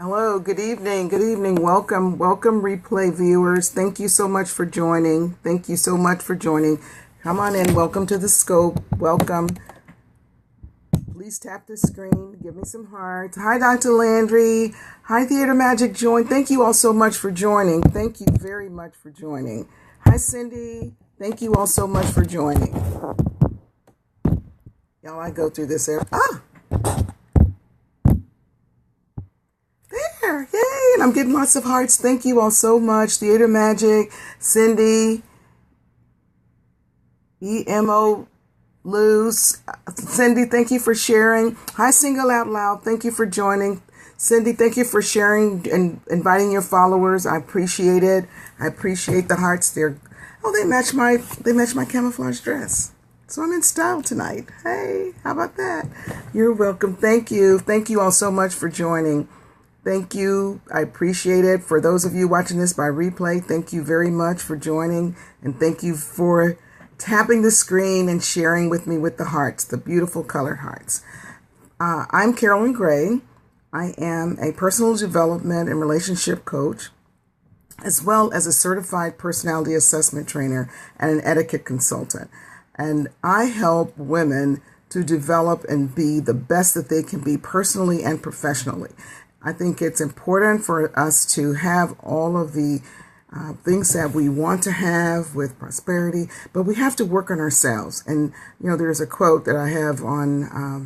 Hello, good evening, welcome, replay viewers. Thank you so much for joining. Come on in, welcome to the scope, welcome. Please tap the screen, give me some hearts. Hi, Dr. Landry. Hi, Theater Magic Join. Thank you all so much for joining. Thank you very much for joining. Hi, Cindy. Thank you all so much for joining. Y'all, I go through this there. There, yay, and I'm getting lots of hearts. Thank you all so much. Theater Magic, Cindy, EMO Luz. Cindy, thank you for sharing. Hi, Single Out Loud. Thank you for joining. Cindy, thank you for sharing and inviting your followers. I appreciate it. I appreciate the hearts there. Oh, they match my camouflage dress. So I'm in style tonight. Hey, how about that? You're welcome. Thank you. Thank you all so much for joining. Thank you. I appreciate it. For those of you watching this by replay, thank you very much for joining. And thank you for tapping the screen and sharing with me with the hearts, the beautiful colored hearts. I'm carolyngray. I am a personal development and relationship coach, as well as a certified personality assessment trainer and an etiquette consultant. And I help women to develop and be the best that they can be personally and professionally. I think it's important for us to have all of the things that we want to have with prosperity, but we have to work on ourselves. And, there's a quote that I have on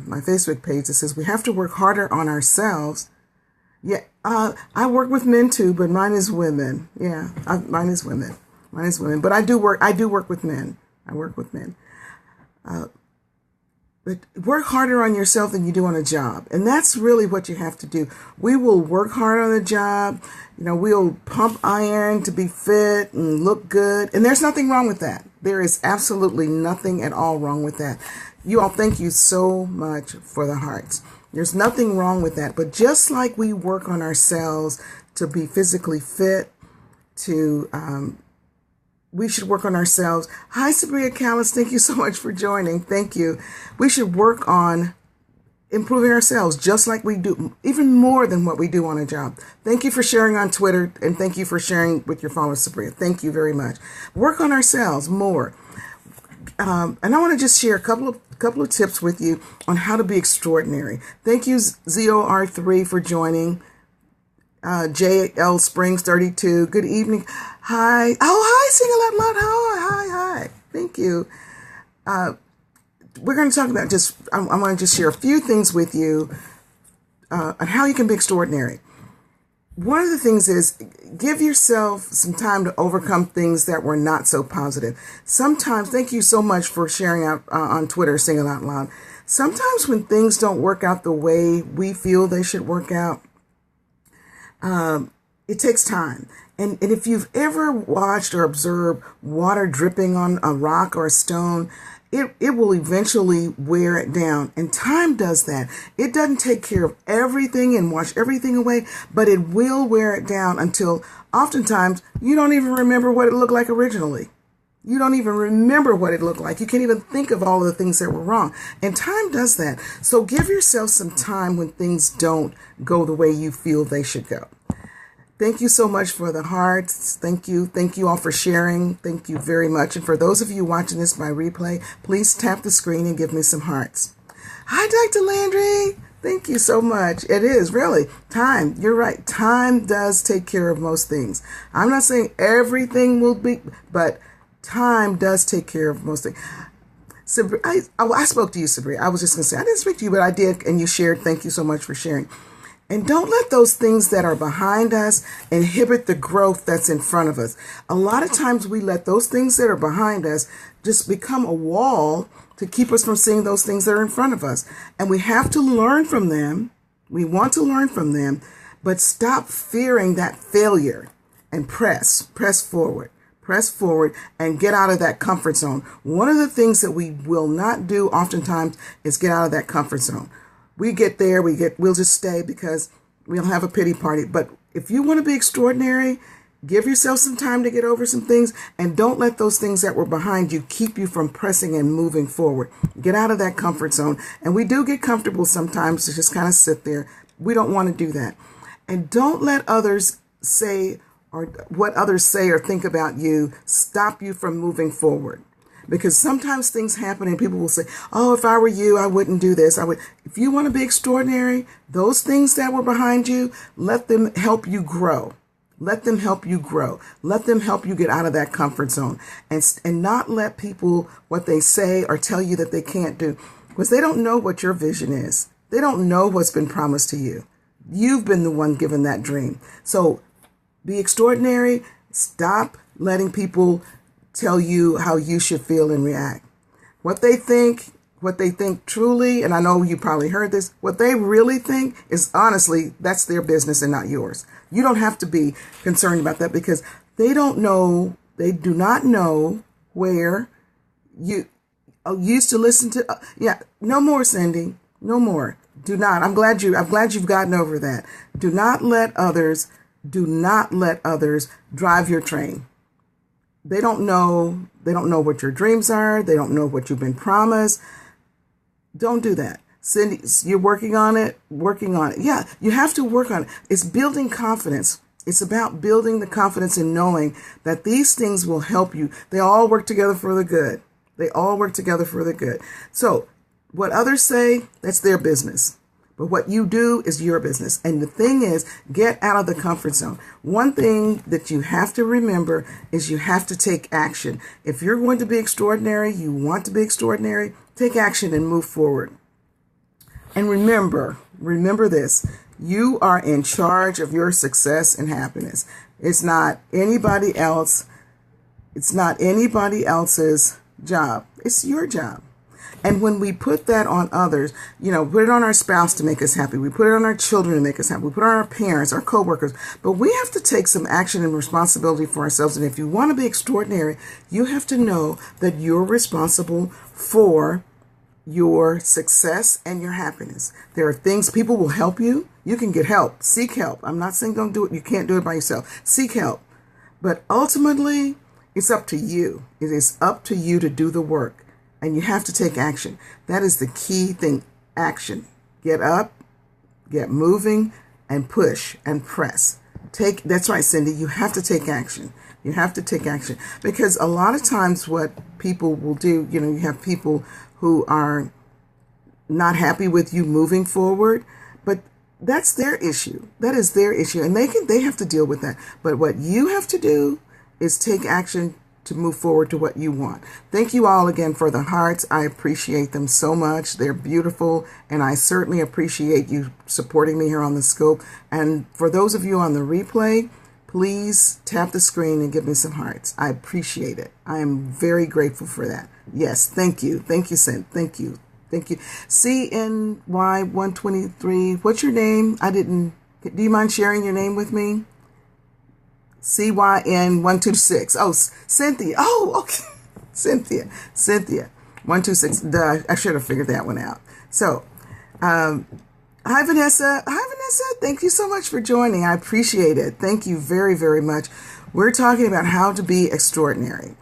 my Facebook page that says, we have to work harder on ourselves. Yeah, I work with men too, but mine is women. Yeah, mine is women. But I do work with men. I work with men. But work harder on yourself than you do on a job. And that's really what you have to do. We will work hard on a job. We'll pump iron to be fit and look good. And there's nothing wrong with that. There is absolutely nothing at all wrong with that. You all, thank you so much for the hearts. There's nothing wrong with that. But just like we work on ourselves to be physically fit, we should work on ourselves. Hi, Sabria Callis. Thank you so much for joining. Thank you. We should work on improving ourselves just like we do, even more than what we do on a job. Thank you for sharing on Twitter, and thank you for sharing with your followers, Sabria. Thank you very much. Work on ourselves more. And I want to just share a couple of tips with you on how to be extraordinary. Thank you, ZOR3, for joining. JL Springs 32. Good evening. Hi. Oh, hi, Single Out Loud. Hi. Thank you. We're going to talk about I want to just share a few things with you on how you can be extraordinary. One of the things is give yourself some time to overcome things that were not so positive. Sometimes, thank you so much for sharing out on Twitter, Single Out Loud. Sometimes when things don't work out the way we feel they should work out, it takes time. And if you've ever watched or observed water dripping on a rock or a stone, it will eventually wear it down. And time does that. It doesn't take care of everything and wash everything away, but it will wear it down until oftentimes you don't even remember what it looked like originally. You don't even remember what it looked like. You can't even think of all of the things that were wrong. And time does that. So give yourself some time when things don't go the way you feel they should go. Thank you so much for the hearts. Thank you. Thank you all for sharing. Thank you very much. And for those of you watching this by replay, please tap the screen and give me some hearts. Hi, Dr. Landry. Thank you so much. It is really time. You're right. Time does take care of most things. I'm not saying everything will be, but time does take care of most things. I spoke to you, Sabri. I was just going to say, I didn't speak to you, but I did, and you shared. Thank you so much for sharing. And don't let those things that are behind us inhibit the growth that's in front of us. A lot of times we let those things that are behind us just become a wall to keep us from seeing those things that are in front of us. And we have to learn from them. We want to learn from them, but stop fearing that failure and press forward. Press forward and get out of that comfort zone. One of the things that we will not do oftentimes is get out of that comfort zone. We get there, we'll just stay because we'll have a pity party. But if you want to be extraordinary, give yourself some time to get over some things, and don't let those things that were behind you keep you from pressing and moving forward. Get out of that comfort zone. And we do get comfortable sometimes to just kind of sit there. We don't want to do that. And don't let others say, or what others say or think about you, stop you from moving forward. Because sometimes things happen and people will say, oh, if I were you, I wouldn't do this. I would. If you want to be extraordinary, those things that were behind you, let them help you grow. Let them help you grow. Let them help you get out of that comfort zone, and not let people, what they say or tell you that they can't do, because they don't know what your vision is. They don't know what's been promised to you. You've been the one given that dream. So be extraordinary. Stop letting people tell you how you should feel and react. What they think truly, and I know you probably heard this, what they really think is, honestly, that's their business and not yours. You don't have to be concerned about that, because they do not know where you used to listen to. No more, Cindy. No more. Do not. I'm glad you've gotten over that. Do not let others drive your train. They don't know what your dreams are. They don't know what you've been promised. Don't do that. Cindy, you're working on it. Yeah, you have to work on it. It's building confidence. It's about building the confidence in knowing that these things will help you. They all work together for the good. So what others say, that's their business. But what you do is your business. And the thing is, get out of the comfort zone. One thing that you have to remember is you have to take action. If you're going to be extraordinary, you want to be extraordinary, take action and move forward. And remember this, you are in charge of your success and happiness. It's not anybody else. It's not anybody else's job. It's your job. And when we put that on others, put it on our spouse to make us happy. We put it on our children to make us happy. We put it on our parents, our coworkers. But we have to take some action and responsibility for ourselves. And if you want to be extraordinary, you have to know that you're responsible for your success and your happiness. There are things, people will help you. You can get help. Seek help. I'm not saying don't do it. You can't do it by yourself. Seek help. But ultimately, it's up to you. It is up to you to do the work. And you have to take action. That is the key thing. Action. Get up, get moving, and push and press. That's right, Cindy. You have to take action. You have to take action. Because a lot of times what people will do, you have people who are not happy with you moving forward, but that's their issue. That is their issue. And they have to deal with that. But what you have to do is take action to move forward to what you want. Thank you all again for the hearts. I appreciate them so much. They're beautiful, and I certainly appreciate you supporting me here on the Scope. And for those of you on the replay, please tap the screen and give me some hearts. I appreciate it. I am very grateful for that. Yes, thank you. Thank you, Cent. Thank you. Thank you. CNY123, what's your name? Do you mind sharing your name with me? CYN126. Oh, Cynthia. Oh, okay. Cynthia. 126. Duh. I should have figured that one out. So, hi, Vanessa. Thank you so much for joining. I appreciate it. Thank you very, very much. We're talking about how to be extraordinary.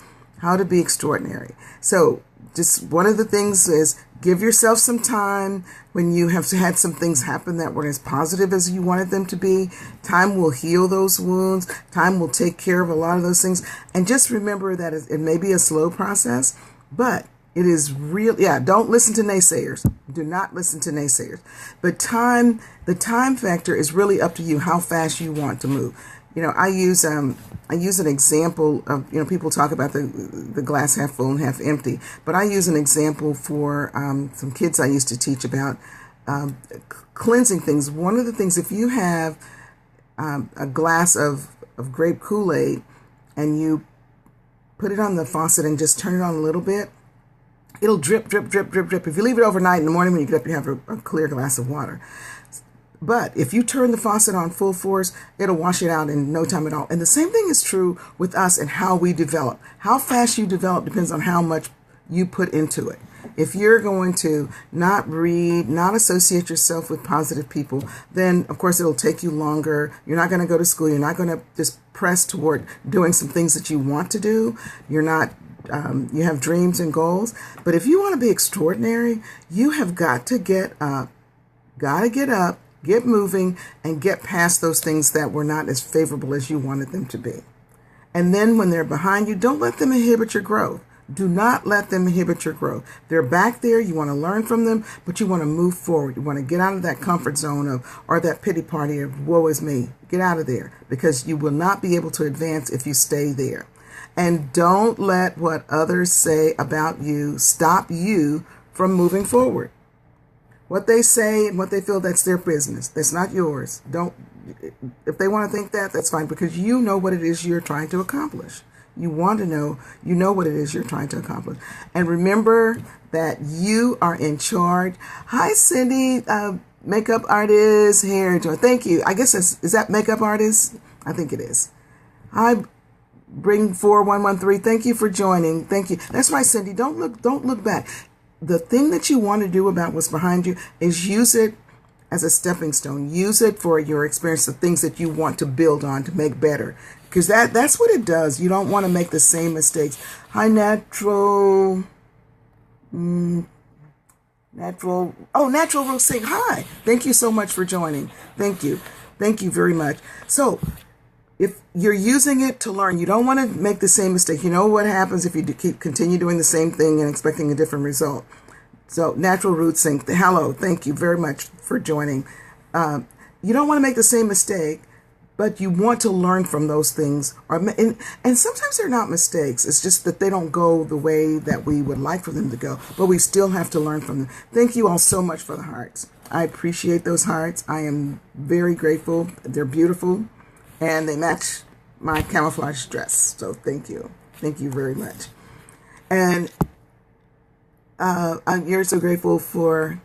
So, just one of the things is give yourself some time when you have had some things happen that weren't as positive as you wanted them to be. Time will heal those wounds. Time will take care of a lot of those things. And just remember that it may be a slow process, but it is real. Yeah, don't listen to naysayers. Do not listen to naysayers. But the time factor is really up to you, how fast you want to move. I use an example of, people talk about the glass half full and half empty, but I use an example for some kids I used to teach about cleansing things. One of the things, if you have a glass of grape Kool-Aid and you put it on the faucet and just turn it on a little bit, it'll drip, drip, drip, drip, drip. If you leave it overnight, in the morning when you get up, you have a clear glass of water. But if you turn the faucet on full force, it'll wash it out in no time at all. And the same thing is true with us and how we develop. How fast you develop depends on how much you put into it. If you're going to not read, not associate yourself with positive people, then of course it'll take you longer. You're not going to go to school. You're not going to just press toward doing some things that you want to do. You're not, you have dreams and goals. But if you want to be extraordinary, you have got to get up. Get moving and get past those things that were not as favorable as you wanted them to be. And then when they're behind you, don't let them inhibit your growth. Do not let them inhibit your growth. They're back there. You want to learn from them, but you want to move forward. You want to get out of that comfort zone or that pity party of woe is me. Get out of there, because you will not be able to advance if you stay there. And don't let what others say about you stop you from moving forward. What they say and what they feel, that's their business. That's not yours. If they want to think that, that's fine, because you know what it is you're trying to accomplish. You want to know, you know what it is you're trying to accomplish. And remember that you are in charge. Hi, Cindy, makeup artist, hair joy. Thank you. I guess is that makeup artist? I think it is. Hi, Bring 4113. Thank you for joining. Thank you. That's right, Cindy. Don't look back. The thing that you want to do about what's behind you is use it as a stepping stone. Use it for your experience, the things that you want to build on to make better. Because that's what it does. You don't want to make the same mistakes. Hi, Natural Rose Sing. Hi. Thank you so much for joining. Thank you. Thank you very much. So if you're using it to learn, you don't want to make the same mistake. You know what happens if you continue doing the same thing and expecting a different result. So Natural Roots Sing, hello, thank you very much for joining. You don't want to make the same mistake, but you want to learn from those things. And sometimes they're not mistakes. It's just that they don't go the way that we would like for them to go, but we still have to learn from them. Thank you all so much for the hearts. I appreciate those hearts. I am very grateful. They're beautiful. And they match my camouflage dress. So thank you. Thank you very much. And you're so grateful for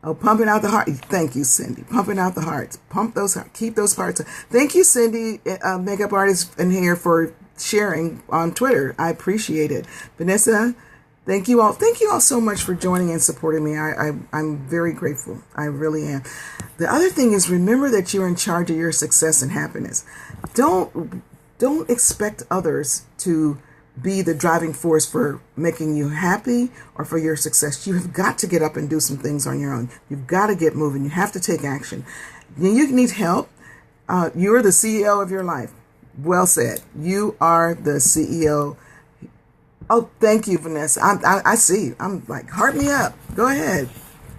pumping out the heart. Thank you, Cindy. Pumping out the hearts. Pump those hearts. Keep those hearts. Thank you, Cindy, makeup artist in here, for sharing on Twitter. I appreciate it. Vanessa, thank you all. Thank you all so much for joining and supporting me. I'm very grateful. I really am. The other thing is, remember that you're in charge of your success and happiness. Don't expect others to be the driving force for making you happy or for your success. You have got to get up and do some things on your own. You've got to get moving. You have to take action. You need help. You're the CEO of your life. Well said. You are the CEO. Oh, thank you, Vanessa. I see. I'm like, heart me up. Go ahead.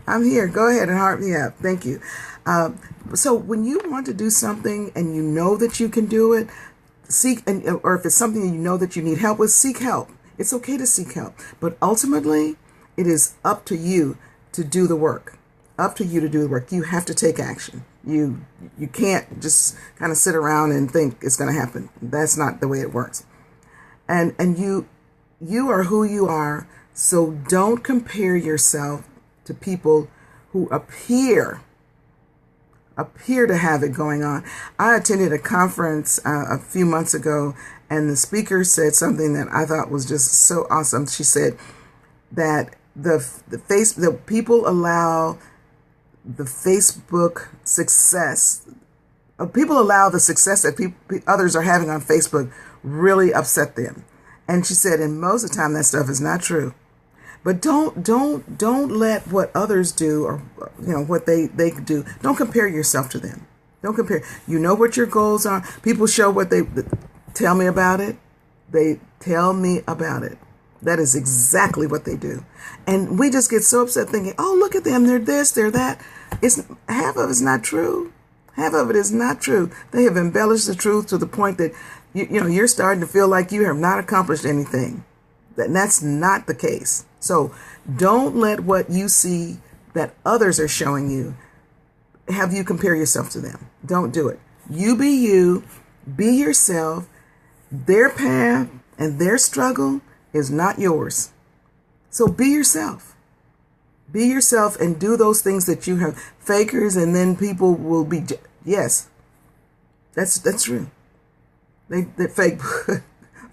I'm here. Go ahead and heart me up. Thank you. So when you want to do something and you know that you can do it, or if it's something you know that you need help with, seek help. It's okay to seek help. But ultimately, it is up to you to do the work. Up to you to do the work. You have to take action. You can't just kind of sit around and think it's going to happen. That's not the way it works. And you are who you are, so don't compare yourself to people who appear to have it going on. I attended a conference a few months ago, and the speaker said something that I thought was just so awesome. She said that the people allow the Facebook success. People allow the success that others are having on Facebook really upset them. And she said, and most of the time that stuff is not true. But don't let what others do, or what they do. Don't compare yourself to them. Don't compare. You know what your goals are. People show what they tell me about it. They tell me about it. That is exactly what they do. And we just get so upset thinking, oh, look at them. They're this, they're that. Half of it's not true. Half of it is not true. They have embellished the truth to the point that you're starting to feel like you have not accomplished anything. That's not the case. So don't let what you see that others are showing you have you compare yourself to them. Don't do it. You be you, be yourself. Their path and their struggle is not yours. So be yourself. Be yourself and do those things that you have. Fakers, and then people will be. Yes, that's true. They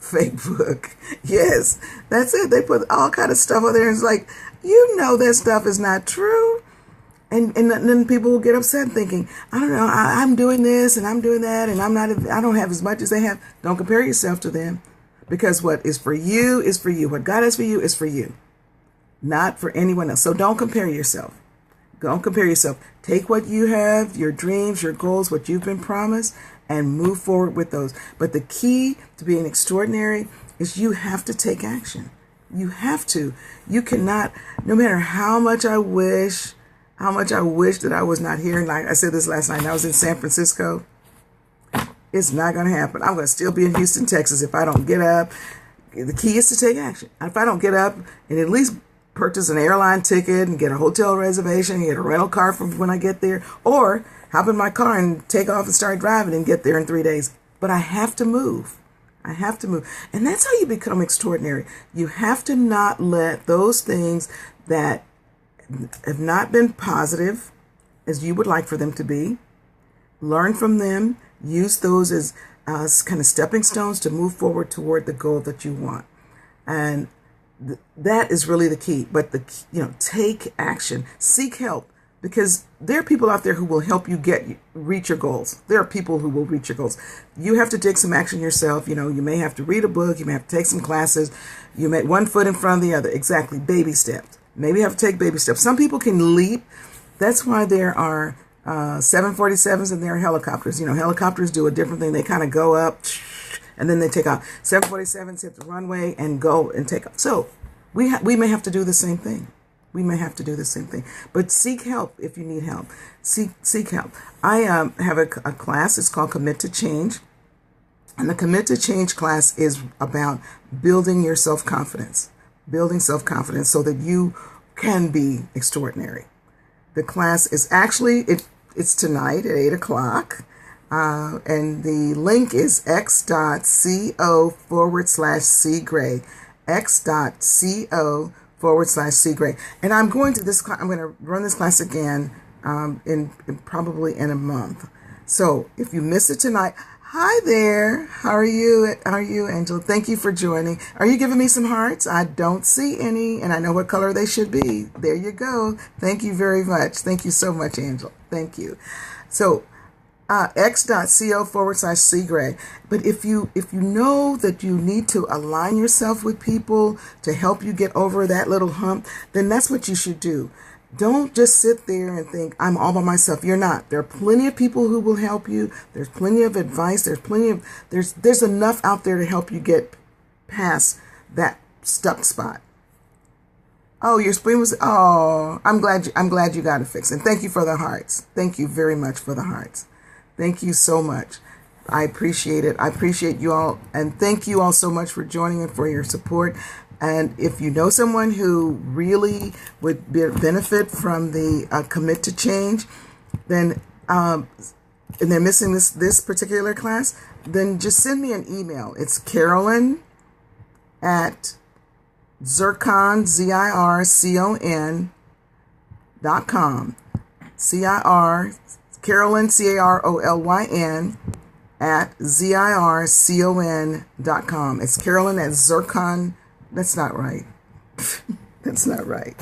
fake book. Yes, that's it. They put all kind of stuff on there. And it's like, that stuff is not true. And then people will get upset thinking, I don't know, I'm doing this and I'm doing that, and I don't have as much as they have. Don't compare yourself to them, because what is for you is for you. What God has for you is for you, not for anyone else. So don't compare yourself. Don't compare yourself. Take what you have, your dreams, your goals, what you've been promised, and move forward with those. But the key to being extraordinary is you have to take action. You have to. You cannot, no matter how much I wish that I was not here. And like I said this last night, I was in San Francisco. It's not going to happen. I'm going to still be in Houston, Texas if I don't get up. The key is to take action. If I don't get up and at least purchase an airline ticket and get a hotel reservation and get a rental car from when I get there, or hop in my car and take off and start driving and get there in 3 days. But I have to move. I have to move. And that's how you become extraordinary. You have to not let those things that have not been positive as you would like for them to be, learn from them, use those as kind of stepping stones to move forward toward the goal that you want. And that is really the key. But take action, seek help, because there are people out there who will help you reach your goals. There are people who will reach your goals. You have to take some action yourself. You may have to read a book. You may have to take some classes. You may one foot in front of the other. Exactly. Baby steps. Maybe you have to take baby steps. Some people can leap. That's why there are 747s and there are helicopters. Helicopters do a different thing. They kind of go up and then they take off. 747s hit the runway and go and take off. So we may have to do the same thing. We may have to do the same thing. But seek help if you need help. Seek help. I have a class. It's called Commit to Change. And the Commit to Change class is about building your self-confidence. Building self-confidence so that you can be extraordinary. The class is actually, it's tonight at 8 o'clock. And the link is x.co/C Gray. x.co/C Gray. And I'm going to run this class again probably in a month. So if you miss it tonight, hi there. How are you? How are you, Angela? Thank you for joining. Are you giving me some hearts? I don't see any, and I know what color they should be. There you go. Thank you very much. Thank you so much, Angela. Thank you. So x.co/C Gray. But if you know that you need to align yourself with people to help you get over that little hump, then that's what you should do. Don't just sit there and think, I'm all by myself. You're not. There are plenty of people who will help you. There's plenty of advice. There's enough out there to help you get past that stuck spot. Oh, your spleen was, I'm glad you got it fixed. And thank you for the hearts. Thank you very much for the hearts. Thank you so much. I appreciate it. I appreciate you all. And thank you all so much for joining and for your support. And if you know someone who really would benefit from the Commit to Change, then and they're missing this particular class, then just send me an email. It's Carolyn at Zircon, ZIRCON.com. Carolyn, CAROLYN at ZIRCON.com. It's Carolyn at Zircon. That's not right. That's not right.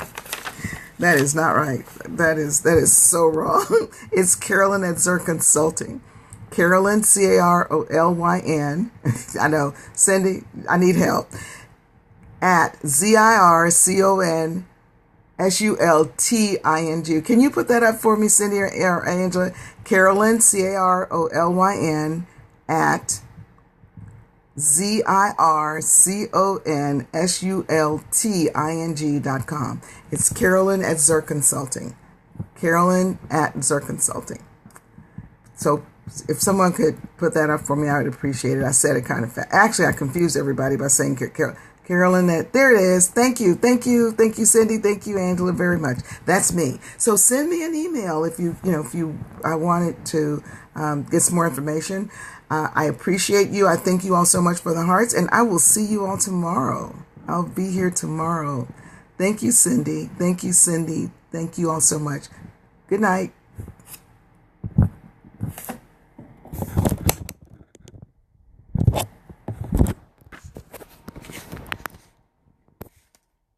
That is not right. That is so wrong. It's Carolyn at Zircon Consulting. Carolyn, CAROLYN. I know. Cindy, I need help. At ZIRCONSULTING. Can you put that up for me, Cindy or Angela? Carolyn, CAROLYN at ZIRCONSULTING.com. It's Carolyn at Zircon Consulting. Carolyn at Zircon Consulting. So if someone could put that up for me, I would appreciate it. I said it kind of fast. Actually, I confused everybody by saying Carolyn, there it is. Thank you, Cindy. Thank you, Angela, very much. That's me. So send me an email if you wanted to get some more information. I appreciate you. I thank you all so much for the hearts, and I will see you all tomorrow. I'll be here tomorrow. Thank you, Cindy. Thank you, Cindy. Thank you all so much. Good night.